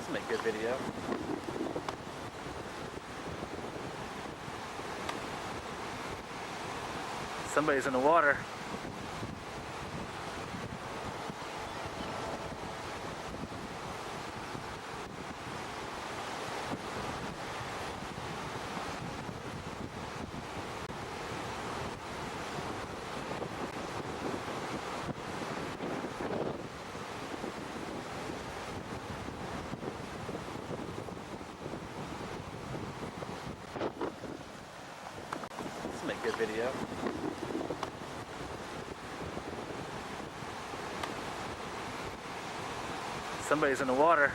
will make a good video. Somebody's in the water. This will make a good video. Somebody's in the water.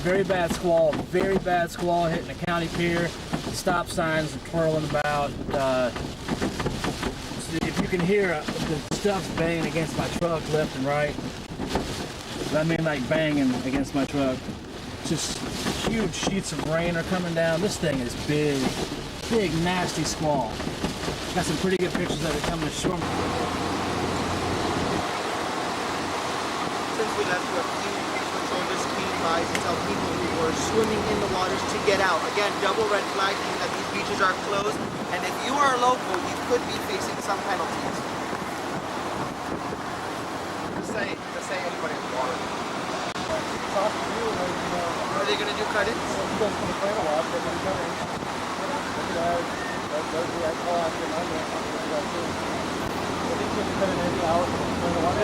Very bad squall. Very bad squall hitting the county pier. The stop signs are twirling about. If you can hear the stuff banging against my truck left and right. I mean like banging against my truck. Just huge sheets of rain are coming down. This thing is big. Big nasty squall. Got some pretty good pictures of it coming ashore. Since we left you a few patrol this came by to tell people who were swimming in the waters to get out. Again, double red flag meaning that these beaches are closed, and if you are local, you could be facing some penalties. Just say anybody in the water. Are they going to do cut-ins? You guys can play a lot, they're going to cut in.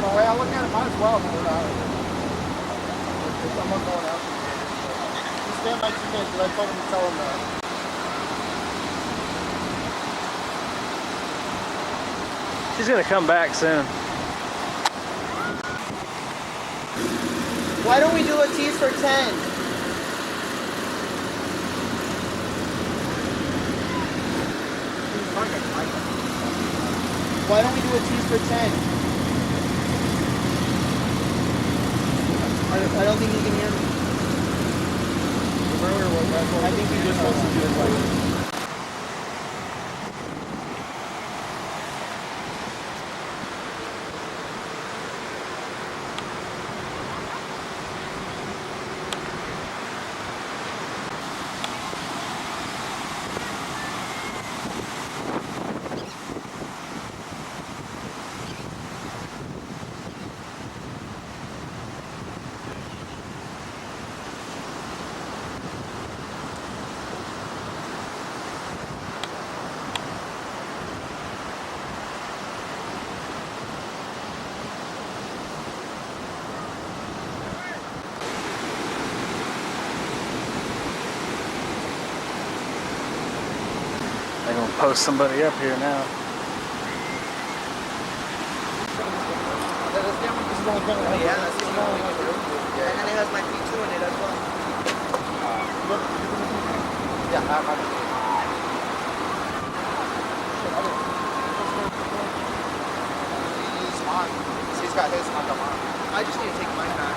The way I look at it, might as well. There's someone going out. You stand by 2 minutes, but I told him to tell him that. She's gonna come back soon. Why don't we do a tease for 10? Why don't we do a tease for 10? I don't think he can hear me. I think he's just supposed to do it like this. They're gonna post somebody up here now. Yeah, that's the only thing we can do. Yeah. And it has my P2 in it as well. He's on. He's got his on the line. I just need to take mine back.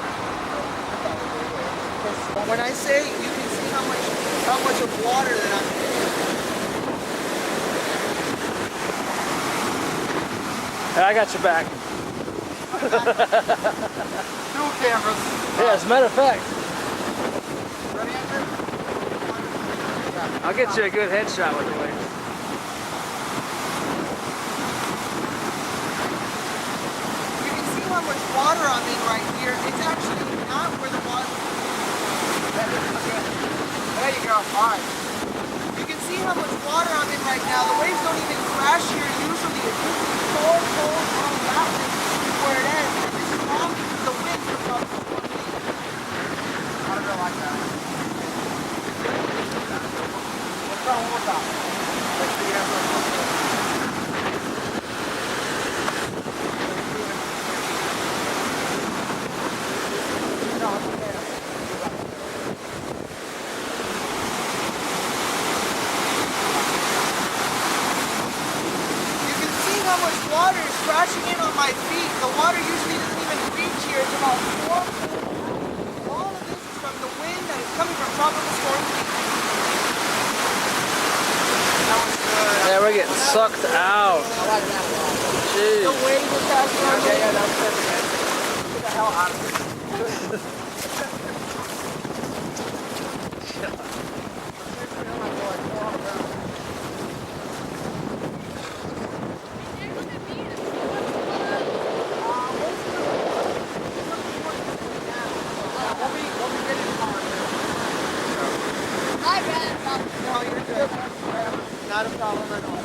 When I say you can see how much of water that I'm I got your back. Dual cameras. Yeah, as a matter of fact, Ready, Andrew? I'll get you a good headshot with the wings. You can see how much water I'm in right here. It's actually not where the water. There you go. All right. You can see how much water I'm in right now. The waves don't even crash here usually. It's usually cold on that way where it is. This is long because the wind comes up from 1 meter. sucked out. Jeez. The wave was passing on. Yeah, that was perfect, man. Get the hell out of here. No, you're good. Not a problem at all.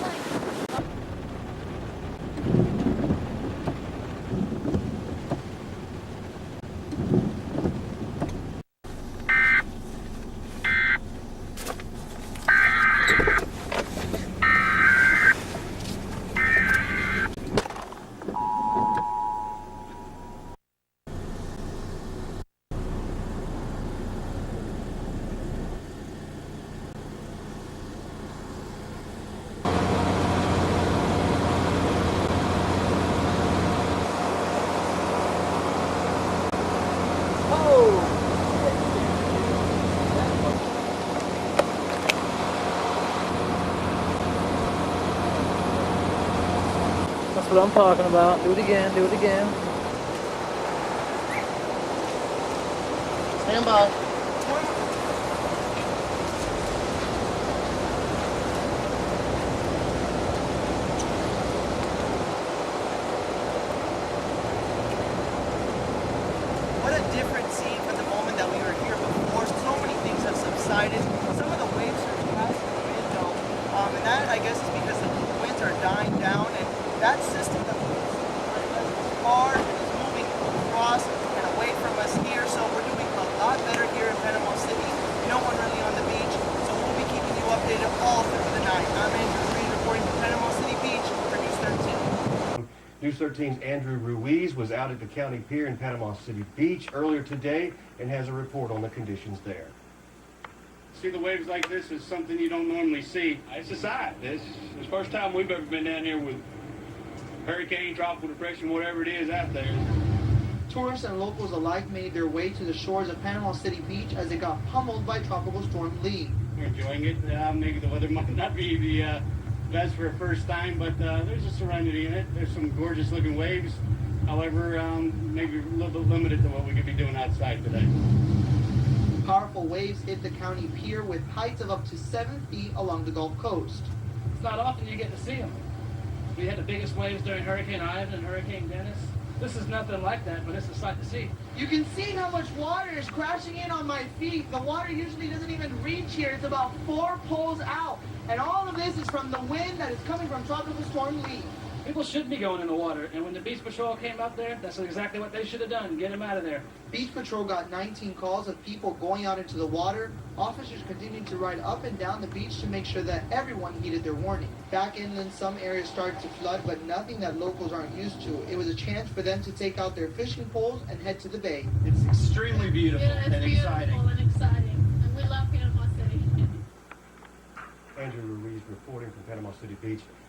That's what I'm talking about. Do it again, do it again. Stand by. What a different scene from the moment that we were here before. So many things have subsided. Some of the waves are passing the window. And that, I guess, is because the winds are dying down. And that system that we can see as far is moving across and away from us here. So we're doing a lot better here in Panama City. No one really on the beach. So we'll be keeping you updated all through the night. I'm Andrew Reed reporting from Panama City Beach for News 13. News 13's Andrew Ruiz was out at the county pier in Panama City Beach earlier today and has a report on the conditions there. See the waves like this is something you don't normally see. It's a sight. It's the first time we've ever been down here with hurricane, tropical depression, whatever it is out there. Tourists and locals alike made their way to the shores of Panama City Beach as it got pummeled by Tropical Storm Lee. We're enjoying it. Maybe the weather might not be the best for a first time, but there's a serenity in it. There's some gorgeous looking waves. However, maybe a little bit limited to what we could be doing outside today. Powerful waves hit the county pier with heights of up to 7 feet along the Gulf Coast. It's not often you get to see them. We had the biggest waves during Hurricane Ivan and Hurricane Dennis. This is nothing like that, but it's a sight to see. You can see how much water is crashing in on my feet. The water usually doesn't even reach here. It's about 4 poles out. And all of this is from the wind that is coming from Tropical Storm Lee. People should be going in the water, and when the Beach Patrol came up there, that's exactly what they should have done. Get them out of there. Beach Patrol got 19 calls of people going out into the water. Officers continued to ride up and down the beach to make sure that everyone heeded their warning. Back inland, some areas started to flood, but nothing that locals aren't used to. It was a chance for them to take out their fishing poles and head to the bay. It's extremely beautiful And exciting. And we love Panama City. Andrew Ruiz reporting from Panama City Beach.